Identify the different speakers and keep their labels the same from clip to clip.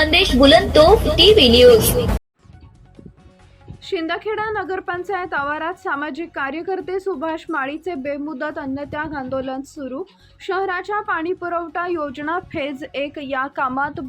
Speaker 1: खानदेश बुलंदतोफ TV news.
Speaker 2: Shindkheda Nagar Panchayat आवारात सामाजिक कार्यकर्ते सुभाष माळीचे बेमुदत अन्नत्याग आंदोलन सुरू। शहराच्या पाणीपुरवठा योजना फेज 1 या कामात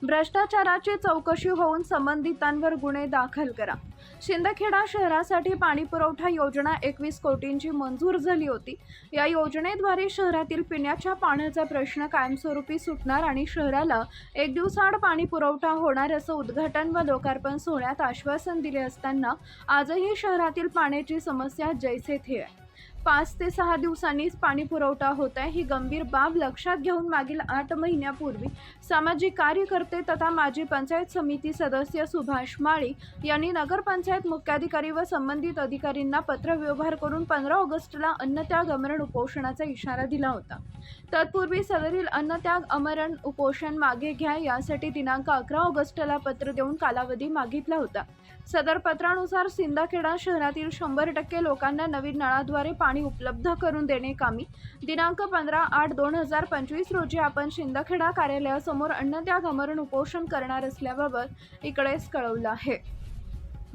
Speaker 2: भ्रष्टाचाराची चौकशी होऊन संबंधितांवर गुन्हे दाखल करा। शिंदखेडा शहरासाठी पाणीपुरवठा योजना 21 कोटींची मंजूर झाली होती। या योजनेद्वारे शहरातील पिण्याच्या पाण्याचा प्रश्न कायमस्वरूपी सुटणार आणि शहराला एक दिवसाआड पाणीपुरवठा होणार असं उद्घाटन व लोकार्पण सोहळ्यात आश्वासन दिले असताना आजही शहरातील पाण्याची समस्या जैसे थे आहे। 5 ते 6 दिवसांनीच पाणी पुरवठा होत आहे। ही गंभीर बाब लक्षात घेऊन मागील 8 महिन्यापूर्वी सामाजिक कार्यकर्ते तथा माजी पंचायत समिती सदस्य सुभाष माळी यांनी नगरपंचायत मुख्याधिकारी व संबंधित अधिकाऱ्यांना पत्रव्यवहार करून 15 ऑगस्टला अन्नत्याग आमरण उपोषणाचा इशारा दिला होता। तत्पूर्वी सदरील अन्नत्याग आमरण उपोषण मागे घ्या यासाठी दिनांक 11 ऑगस्टला पत्र देऊन कालावधी मागितला होता। सदर पत्रानुसार शिंदखेडा शहरातील 100% लोकांना नवीन नळाद्वारे पाणी उपलब्ध करून देणे कामी दिनांक 15/8/2025 रोजी आपण शिंदखेडा कार्यालयासमोर अन्नत्याग आमरण उपोषण करणार असल्याबाबत इकडेच कळवलं आहे।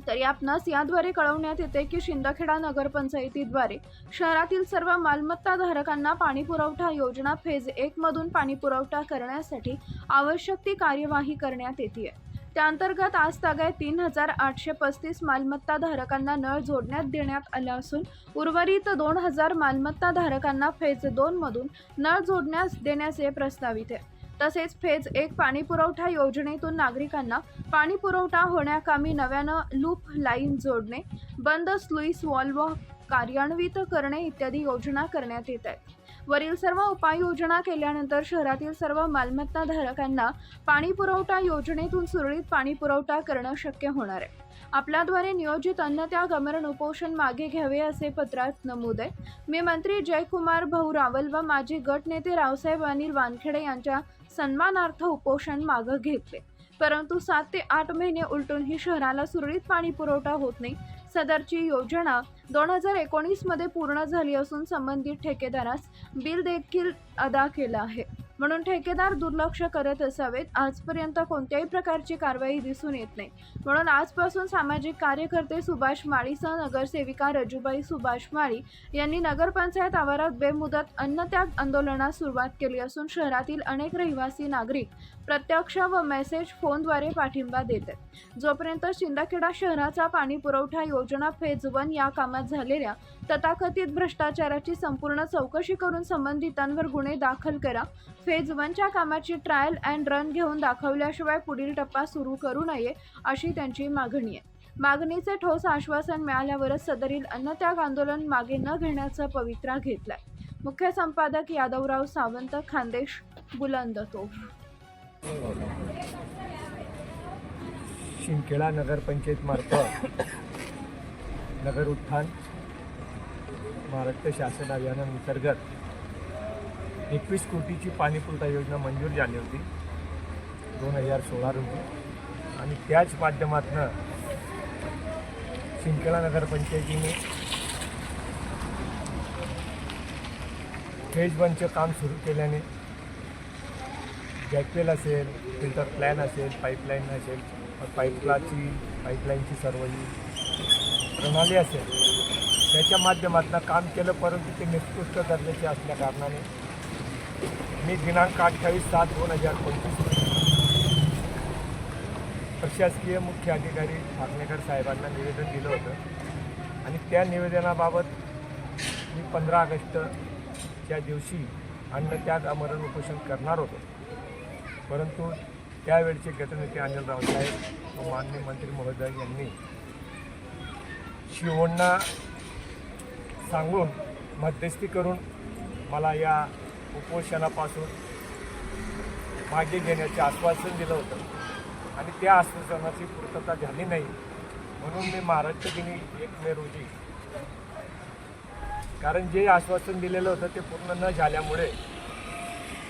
Speaker 2: तरी आपणास याद्वारे कळवण्यात येते की शिंदखेडा नगरपंचायतीद्वारे शहरातील सर्व मालमत्ता धारकांना पाणीपुरवठा योजना फेज 1 मधून पाणीपुरवठा करण्यासाठी आवश्यक ती कार्यवाही करण्यात येते। त्याअंतर्गत आज तागायत 3835 मालमत्ता धारकांना नळ जोडण्यात देण्यात आला असून उर्वरित 2000 मालमत्ता धारकांना फेज 2 मधून नळ जोडण्यास देण्याचे प्रस्तावित आहे। तसेच फेज 1 पाणीपुरवठा योजनेतून नागरिकांना पाणीपुरवठा होण्याकामी नव्यानं लूप लाईन जोडणे, बंद स्लुईस व्हॉल्व्ह कार्यान्वित करणे इत्यादी योजना करण्यात येत आहेत। वरील सर्व उपाययोजना केल्यानंतर शहरातील सर्व मालमत्ता धारकांना पाणीपुरवठा योजनेतून सुरळीत पाणीपुरवठा करणं शक्य होणार आहे। आपल्याद्वारे नियोजित अन्नत्याग आमरण उपोषण मागे घ्यावे असे पत्रात नमूद आहे। मी मंत्री जयकुमार भाऊ रावल व माजी गट नेते रावसाहेब अनिल वानखेडे यांच्या सन्मानार्थ उपोषण मागे घेतले, परंतु 7 ते 8 महिने उलटूनही शहराला सुरळीत पाणी पुरवठा होत नाही। सदरची योजना 2019 मध्ये पूर्ण झाली असून संबंधित ठेकेदारास बिल देखील अदा केलं आहे, म्हणून ठेकेदार दुर्लक्ष करत असावेत। आजपर्यंत कोणत्याही प्रकारची कारवाई दिसून येत नाही, म्हणून आजपासून सामाजिक कार्यकर्ते सुभाष माळीसह नगरसेविका रजुबाई सुभाष माळी यांनी नगरपंचायत आवारात बेमुदत अन्नत्याग आंदोलनास सुरुवात केली असून शहरातील अनेक रहिवासी नागरिक प्रत्यक्ष व मेसेज फोनद्वारे पाठिंबा देत आहेत। जोपर्यंत शिंदखेडा शहराचा पाणी पुरवठा योजना फेज 1 या कामात झालेल्या तथाकथित भ्रष्टाचाराची संपूर्ण चौकशी करून संबंधितांवर गुन्हे दाखल करा। फेज 1च्या कामाची ट्रायल अँड रन घेऊन दाखवल्याशिवाय पुढील टप्पा सुरू करू नये अशी त्यांची मागणी आहे। मागणीचे ठोस आश्वासन मिळाल्यावरच सदरील अन्नत्याग आंदोलन मागे न घेण्याचा पवित्रा घेतलाय। मुख्य संपादक यादवराव सावंत, खानदेश बुलंदतोफ।
Speaker 3: शिंदखेडा नगरपंचायत मार्फत नगर उत्थान महाराष्ट्र शासन अभियानांतर्गत 21 कोटीची पाणीपुरवठा योजना मंजूर झाली होती 2016 रोजी आणि त्याच माध्यमातून शिंदखेडा नगरपंचायतीने फेज 1चं काम सुरू केल्याने जॅकवेल असेल, फिल्टर प्लॅन असेल, पाईपलाईन असेल, पाईपलाईनची सर्व जी प्रणाली असेल त्याच्या माध्यमातून काम केलं, परंतु ते निकृष्ट दर्जाचे असल्या कारणाने मी दिनांक 28/7/2025 प्रशासकीय मुख्य अधिकारी ठाकरेकर साहेबांना निवेदन दिलं होतं आणि त्या निवेदनाबाबत मी 15 ऑगस्टच्या दिवशी अन्नत्याग आमरण उपोषण करणार होतो, परंतु त्यावेळचे गटनेते अनिल रावसाहेब व माननीय मंत्री महोदय यांनी शिवण्णा सांगून मध्यस्थी करून मला या उपोषणापासून मागे घेण्याचे आश्वासन दिलं होतं आणि त्या आश्वासनाची पूर्तता झाली नाही, म्हणून मी महाराष्ट्र दिनी 1 मे रोजी, कारण जे आश्वासन दिलेलं होतं ते पूर्ण न झाल्यामुळे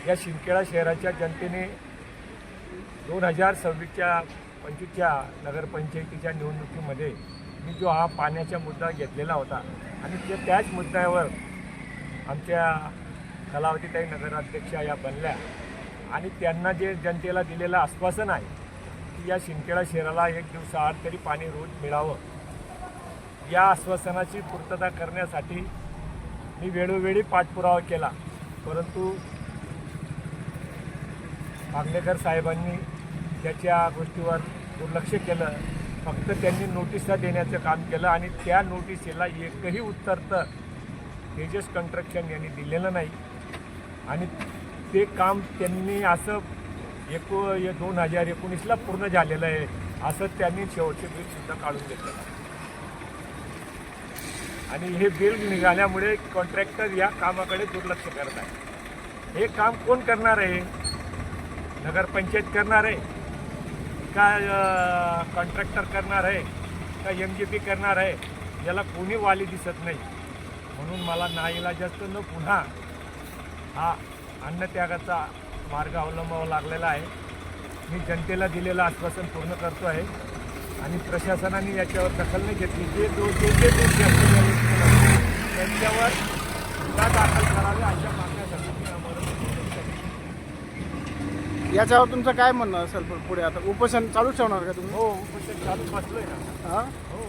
Speaker 3: या शिंदखेडा शहराच्या जनतेने 2026-25च्या नगरपंचायतीच्या निवडणुकीमध्ये मी जो हा पाण्याचा मुद्दा घेतलेला होता आणि त्याच मुद्द्यावर आमच्या कलावतीताई नगराध्यक्षा या बनल्या आणि त्यांना जे जनतेला दिलेलं आश्वासन आहे की या शिंदखेडा शहराला एक दिवसाआड तरी पाणी रोज मिळावं, या आश्वासनाची पूर्तता करण्यासाठी मी वेळोवेळी पाठपुरावा केला, परंतु मागणेकर साहेबांनी त्याच्या गोष्टीवर दुर्लक्ष केलं. फक्त त्यांनी नोटिसा देण्याचं काम केलं आणि त्या नोटिसीला एकही उत्तर तर तेजस कन्स्ट्रक्शन यांनी दिलेलं नाही. आणि ते काम त्यांनी असं 2019ला पूर्ण झालेलं आहे असं त्यांनी शेवटचे बिलसुद्धा काढून घेतलेलं आहे. आणि हे बिल निघाल्यामुळे कॉन्ट्रॅक्टर या कामाकडे दुर्लक्ष करत आहे. हे काम कोण करणार आहे? नगरपंचायत करणार आहे का कॉन्ट्रॅक्टर करणार आहे का MGP करणार आहे? याला कोणी वाली दिसत नाही. म्हणून मला नाईलाजास्तव पुन्हा हा अन्नत्यागाचा मार्ग अवलंबावा लागलेला आहे. मी जनतेला दिलेलं आश्वासन पूर्ण करतो आहे आणि प्रशासनाने याच्यावर दखल नाही घेतली. जे दोषी असलेले त्यांच्यावर गुन्हा दाखल करावे अशा मागण्यासाठी मी आम्हाला
Speaker 4: याच्यावर तुमचं काय म्हणणं असेल पुढे? आता उपोषण चालू ठेवणार का तुम्ही?
Speaker 3: हो, उपोषण चालू बसलोय ना.
Speaker 4: हां,
Speaker 3: हो,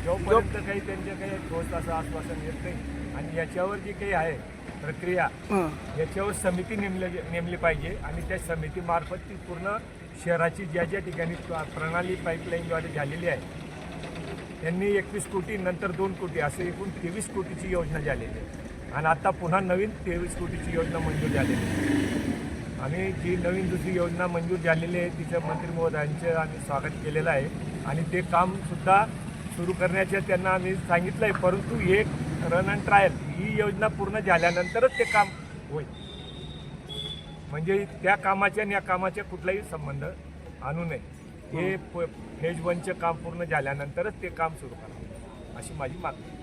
Speaker 3: जोपर्यंत काही त्यांचे काही ठोस असं आश्वासन येत नाही आणि याच्यावर जी काही आहे प्रक्रिया
Speaker 4: हां.
Speaker 3: याच्यावर समिती नेमली पाहिजे आणि त्या समितीमार्फत ती पूर्ण शहराची ज्या ज्या ठिकाणी प्रणाली पाईपलाईनद्वारे झालेली आहे त्यांनी 21 कोटी नंतर 2 कोटी असे एकूण 23 कोटीची योजना झालेली आहे. आणि आता पुन्हा नवीन 23 कोटीची योजना मंजूर झालेली आहे. आणि जी नवीन दुसरी योजना मंजूर झालेली आहे तिचं मंत्री महोदयांचं आम्ही स्वागत केलेलं आहे आणि ते कामसुद्धा सुरू करण्याचे त्यांना आम्ही सांगितलं आहे. परंतु एक रन अँड ट्रायल ही योजना पूर्ण झाल्यानंतरच ते काम होईल. म्हणजे त्या कामाच्या आणि या कामाच्या कुठलाही संबंध आणू नये. हे फेज 1चं काम पूर्ण झाल्यानंतरच ते काम सुरू करावं अशी माझी मागणी.